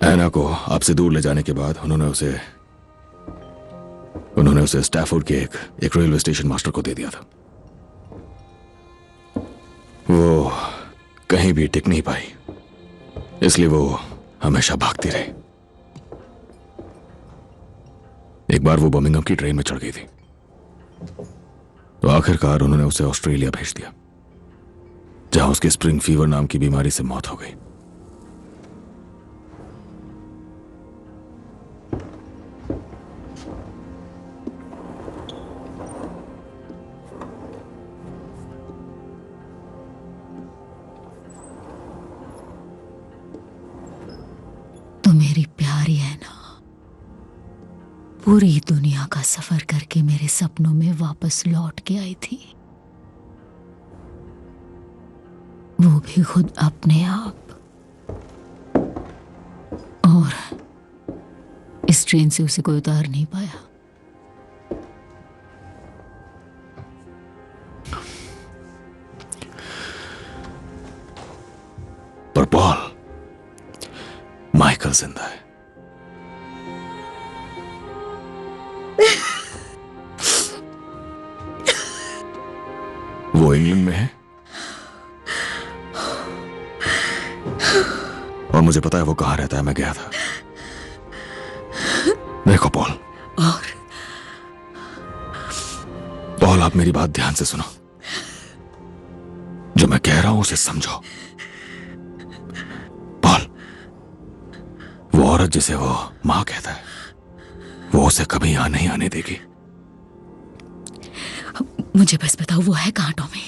एना को आपसे दूर ले जाने के बाद उन्होंने उसे स्टैफोर्ड के एक रेलवे स्टेशन मास्टर को दे दिया था। वो कहीं भी टिक नहीं पाई, इसलिए वो हमेशा भागती रही। एक बार वो बर्मिंघम की ट्रेन में चढ़ गई थी, तो आखिरकार उन्होंने उसे ऑस्ट्रेलिया भेज दिया, जहां उसकी स्प्रिंग फीवर नाम की बीमारी से मौत हो गई। तो मेरी प्यारी है ना, पूरी दुनिया का सफर करके मेरे सपनों में वापस लौट के आई थी, वो भी खुद अपने आप। और इस ट्रेन से उसे कोई उतार नहीं पाया। पर पॉल, माइकल जिंदा है। वो इंग्लैंड में है और मुझे पता है वो कहां रहता है। मैं गया था। देखो पॉल, पॉल, आप मेरी बात ध्यान से सुनो। जो मैं कह रहा हूं उसे समझो। पॉल, वो औरत जिसे वो मां कहता है, वो उसे कभी यहां नहीं आने देगी। मुझे बस बताओ वो है कहाँ टॉमी?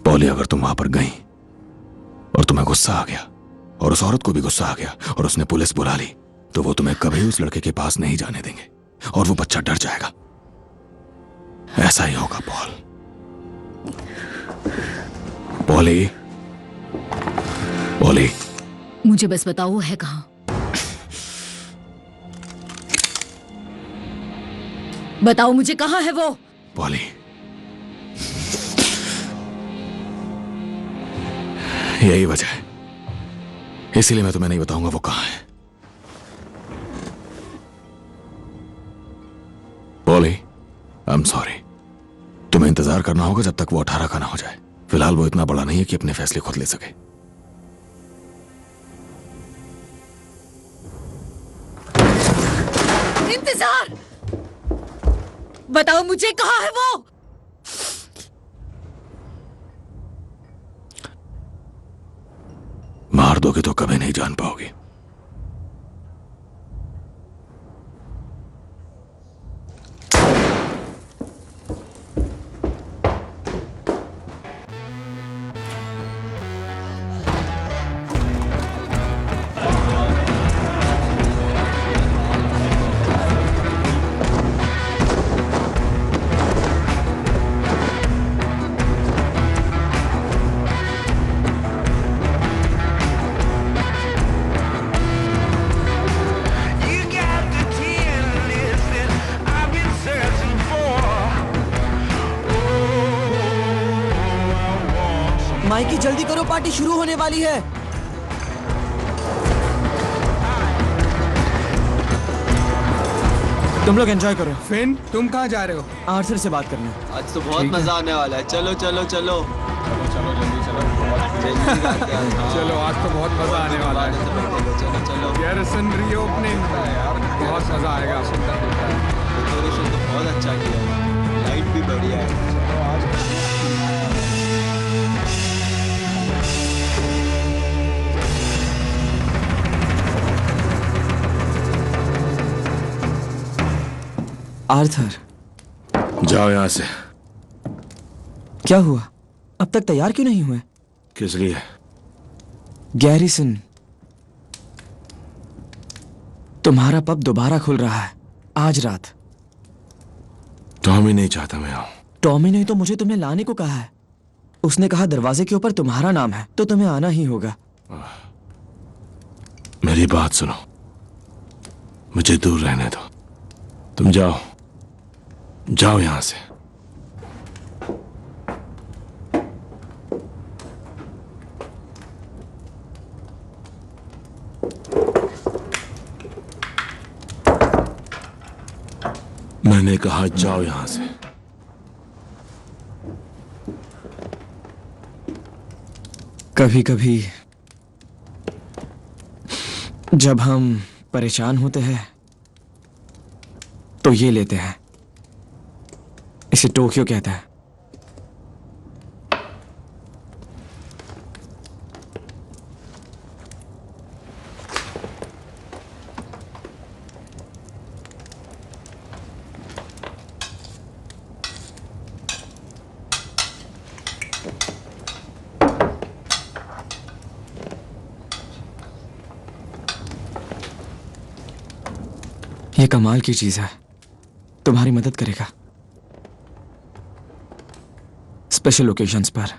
पॉली, अगर तुम वहां पर गई और तुम्हें गुस्सा आ गया और उस औरत को भी गुस्सा आ गया और उसने पुलिस बुला ली, तो वो तुम्हें कभी उस लड़के के पास नहीं जाने देंगे और वो बच्चा डर जाएगा। ऐसा ही होगा पॉल। पॉली, पॉली, मुझे बस बताओ वो है कहाँ? बताओ मुझे, कहाँ है वो? पॉली, यही वजह है, इसीलिए मैं तुम्हें नहीं बताऊंगा वो कहां है। Poly, I am sorry. तुम्हें इंतजार करना होगा जब तक वो 18 का ना हो जाए। फिलहाल वो इतना बड़ा नहीं है कि अपने फैसले खुद ले सके। इंतजार! बताओ मुझे, कहाँ है वो? मार दोगे तो कभी नहीं जान पाओगी। माइकी, जल्दी करो, पार्टी शुरू होने वाली है। तुम लोग एंजॉय करो। फिन, तुम कहाँ जा रहे हो? आर्थर से बात करने। आज तो बहुत मजा आने वाला है। चलो चलो चलो चलो जल्दी चलो। चलो, आज तो बहुत मजा आने वाला है। चलो चलो। गैरिसन रीओपनिंग, बहुत मजा आएगा। डेकोरेशन तो बहुत अच्छा किया है, लाइट भी बढ़िया है। आर्थर, जाओ यहां से। क्या हुआ? अब तक तैयार क्यों नहीं हुए? किस लिए? गैरिसन, तुम्हारा पब दोबारा खुल रहा है आज रात। टॉमी नहीं चाहता मैं आऊं। टॉमी ने तो मुझे तुम्हें लाने को कहा है। उसने कहा दरवाजे के ऊपर तुम्हारा नाम है, तो तुम्हें आना ही होगा। मेरी बात सुनो, मुझे दूर रहने दो। तुम जाओ, जाओ यहां से। मैंने कहा जाओ यहां से। कभी कभी जब हम परेशान होते हैं तो ये लेते हैं। इसे टोक्यो कहता है। ये कमाल की चीज है, तुम्हारी मदद करेगा स्पेशल ओकेजन्स पर।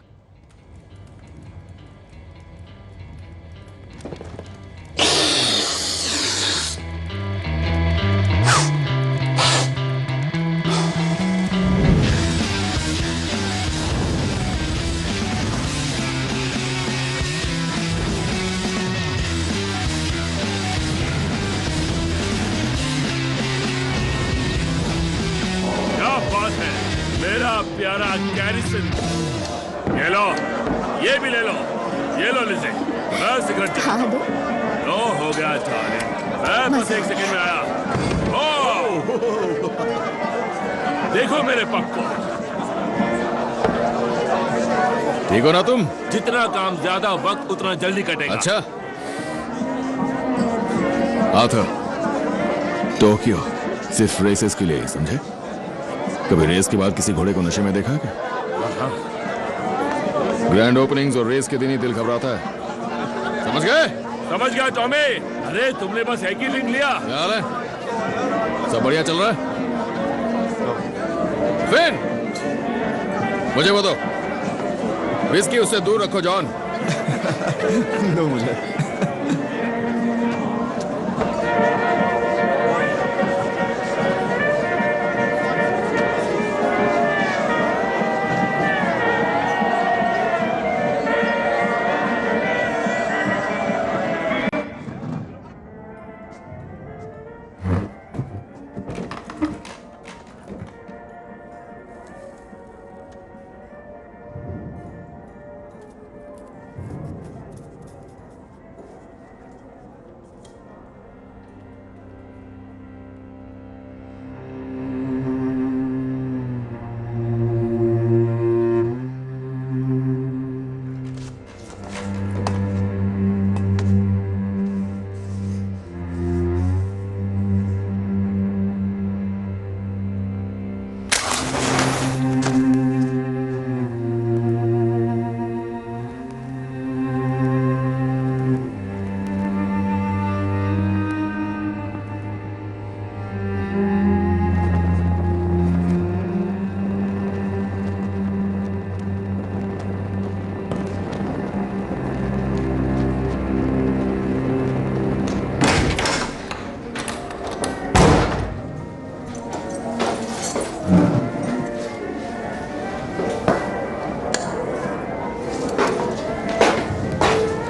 मेरा प्यारा गैरिसन, ये लो, ये भी ले लो, ये लो लिज़ी, मैं सिगरेट लो, हो गया डार्लिंग, मैं बस 1 सेकंड में आया। देखो मेरे पग को। ठीक हो ना तुम? जितना काम ज्यादा वक्त उतना जल्दी कटेगा। अच्छा आर्थर, टोक्यो सिर्फ रेसेस के लिए, समझे? कभी रेस के बाद किसी घोड़े को नशे में देखा है क्या? ग्रैंड ओपनिंग्स और रेस के दिन ही दिल घबराता है, समझ गए? समझ गया टॉमी। अरे तुमने बस एक ही लिंक लिया। क्या हाल है? सब बढ़िया चल रहा है? फिन, मुझे बताओ, विस्की उससे दूर रखो जॉन। दो मुझे।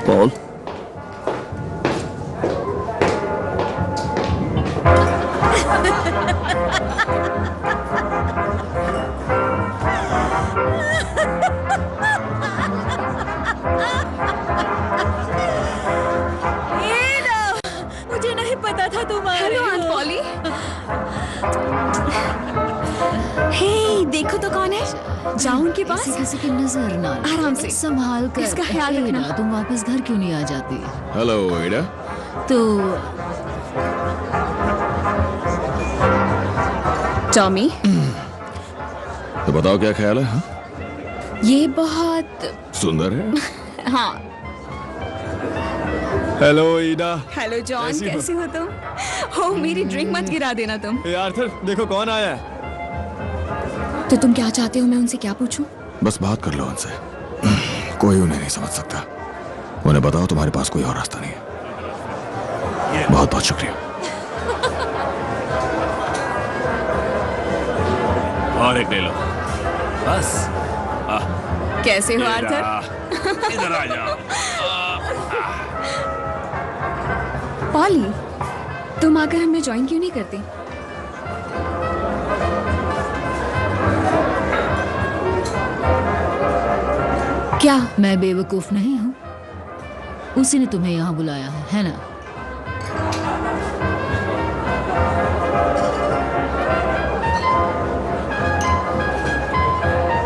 पॉल, मुझे नहीं पता था तुम आ रही हो। Hello aunt poly. हे, देखो तो कौन है। जाओ उनके पास। किसी की नजर ना लगे। आराम से संभाल कर। इसका ख्याल रखना। एडा, तुम वापस घर क्यों नहीं आ जाती? हेलो एडा। तो टॉमी, तो बताओ क्या ख्याल है? हाँ? ये बहुत सुंदर है। हाँ। हेलो ईडा। हेलो जॉन, कैसी हो? कैसे हो तुम? हो, मेरी ड्रिंक मत गिरा देना तुम। आर्थर, देखो कौन आया है। तो तुम क्या चाहते हो, मैं उनसे क्या पूछूं? बस बात कर लो उनसे, कोई उन्हें नहीं समझ सकता। उन्हें बताओ तुम्हारे पास कोई और रास्ता नहीं है। बहुत बहुत शुक्रिया। और एक ले लो बस। कैसे हो इधर आर्थर? आ। इधर आ जाओ। पॉली, तुम आकर हमें ज्वाइन क्यों नहीं करती? क्या? मैं बेवकूफ नहीं हूँ। उसी ने तुम्हें यहाँ बुलाया है ना?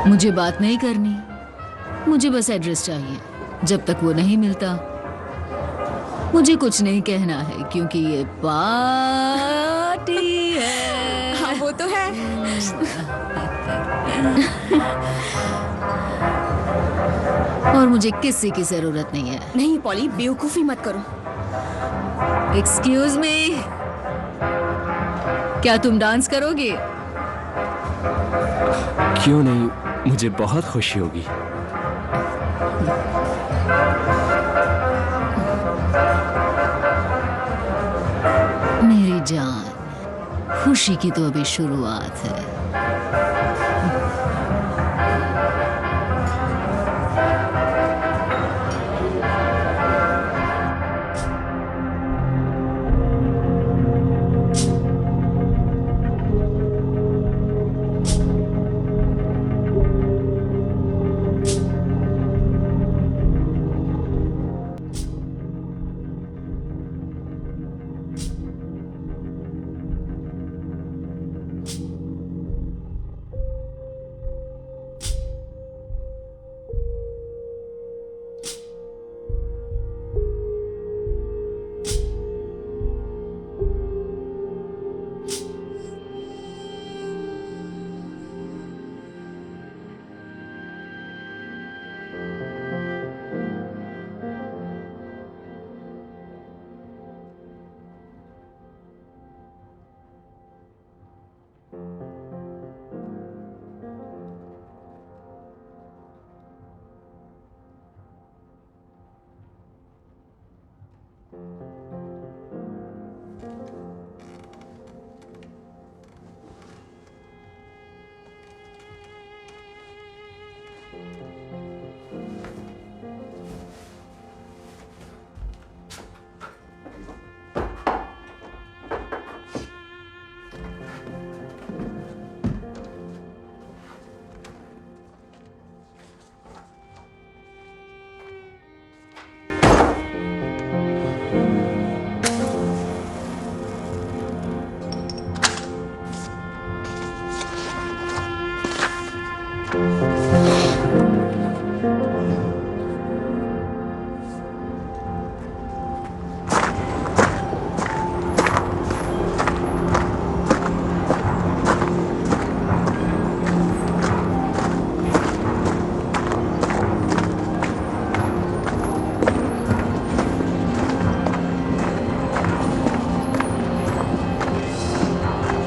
मुझे बात नहीं करनी, मुझे बस एड्रेस चाहिए। जब तक वो नहीं मिलता मुझे कुछ नहीं कहना है, क्योंकि ये पार्टी है। हाँ, वो तो है। और मुझे किसी की जरूरत नहीं है। नहीं पॉली, बेवकूफी मत करो। एक्सक्यूज मी, क्या तुम डांस करोगे? क्यों नहीं, मुझे बहुत खुशी होगी। मेरी जान, खुशी की तो अभी शुरुआत है।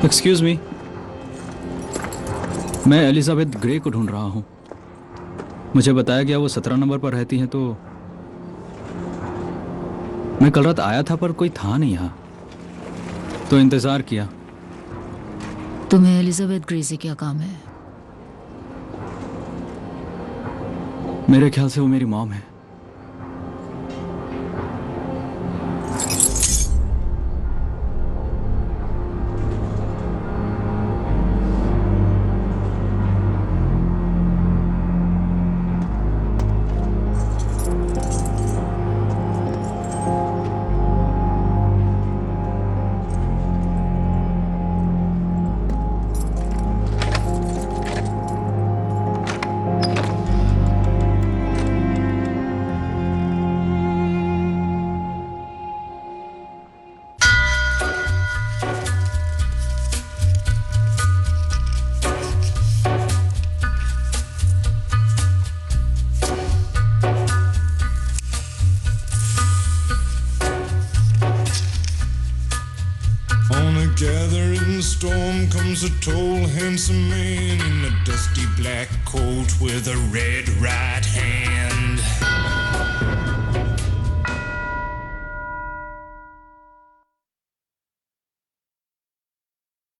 एक्सक्यूज मी, मैं एलिजाबेथ ग्रे को ढूंढ रहा हूं। मुझे बताया गया वो 17 नंबर पर रहती हैं, तो मैं कल रात आया था पर कोई था नहीं यहाँ, तो इंतजार किया। तुम्हें एलिजाबेथ ग्रे से क्या काम है? मेरे ख्याल से वो मेरी मॉम है। Gathering storm comes a tall, handsome man in a dusty black coat with a red right hand.